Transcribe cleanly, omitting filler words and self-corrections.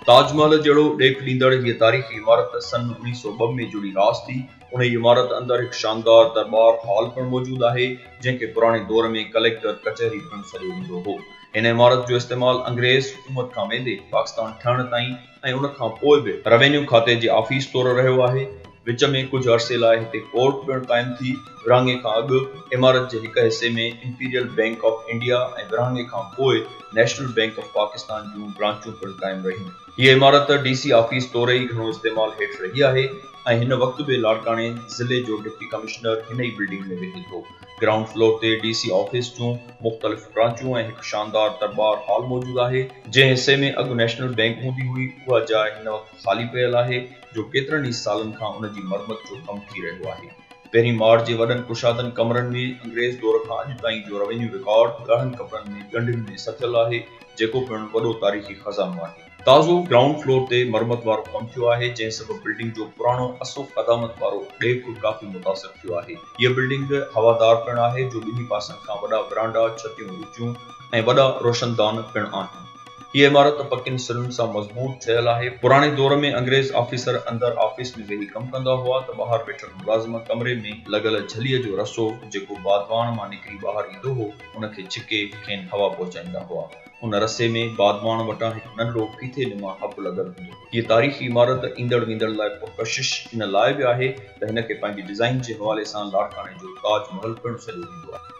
ताजमहल जहिड़ो ॾेख ॾींदड़ हीअ तारीख़ी इमारत सन 1902 में जुड़ी रास थी। उन इमारत अंदर हिकु शानदार दरबार हॉल पिणु मौजूद आहे, जंहिंखे पुराणे दौर में कलेक्टर कचहरी पिणु सॾियो वेंदो हो। हिन इमारत जो इस्तेमाल अंग्रेज़ हुकूमत खां वेंदे पाकिस्तान ठहण ताईं ऐं उन खां पोइ बि रेवेन्यू खाते जे ऑफिस तौरु रहियो आहे। विच में कुझु अरसे लाइ हिते कोर्ट पिणु क़ाइमु थी। विरहाङे खां अॻु इमारत जे हिक हिसे में इंपीरियल बैंक ऑफ इंडिया ऐं विरहाङे खां पोइ नेशनल बैंक ऑफ पाकिस्तान जूं ब्रांचूं पिणु क़ाइमु रहियूं। हीअ इमारत DC ऑफिस तौरु ई घणो इस्तेमाल हेठि रही आहे ऐं हिन वक़्त बि लाड़काणे ज़िले जो डिप्टी कमिश्नर हिन ई बिल्डिंग में वेहे थो। ग्राउंड फ्लोर ते DC ऑफिस जूं मुख़्तलिफ़ ब्रांचूं ऐं हिकु शानदार दरबार हॉल मौजूदु आहे। जंहिं हिसे में अॻु नेशनल बैंक हूंदी हुई, उहा जाइ हिन वक़्तु ख़ाली पियल आहे, जो केतिरनि ई सालनि खां उन जी मरमत जो कमु थी रहियो आहे। पहिरीं माड़ जे वॾनि कुशादनि कमरनि में अंग्रेज़ दौर खां अॼु ताईं जो रेवेन्यू रिकॉर्ड ॻाढ़नि कपड़नि में ॻंढियुनि में सथियलु आहे, जेको पिणु वॾो तारीख़ी खज़ानो आहे। ताज़ो ग्राउंड फ्लोर ते मरमत वारो कमु थियो आहे, जंहिं सबबु बिल्डिंग जो पुराणो असुफ़ क़दामत वारो ॾेख काफ़ी मुतासिर थियो आहे। हीअ बिल्डिंग हवादार पिणु आहे, जो ॿिन्ही पासनि खां वॾा वरांडा, छतियूं ऊचियूं ऐं वॾा रोशनदान पिणु आहिनि। हीअ इमारत पकियुनि सिरुनि सां मज़बूत थियल आहे। पुराणे दौर में अंग्रेज़ ऑफिसर अंदर ऑफिस में वेही कमु कंदा हुआ त ॿाहिरि वेठल मुलाज़िम कमरे में लॻल झलीअ जो रसो, जेको बादवान मां निकिरी ॿाहिरि ईंदो हो, उनखे छिके खेनि हवा पहुचाईंदा हुआ। उन रसे में बादवान वटां हिकु नंढड़ो फीथे नुमा हब लॻल हूंदो। हीअ तारीख़ी इमारत ईंदड़ वेंदड़ लाइ पुरकशिश इन लाइ बि आहे त हिन खे पंहिंजी डिज़ाइन जे हवाले सां लाड़काणे जो ताजमहल पिणु सॾियो वेंदो आहे।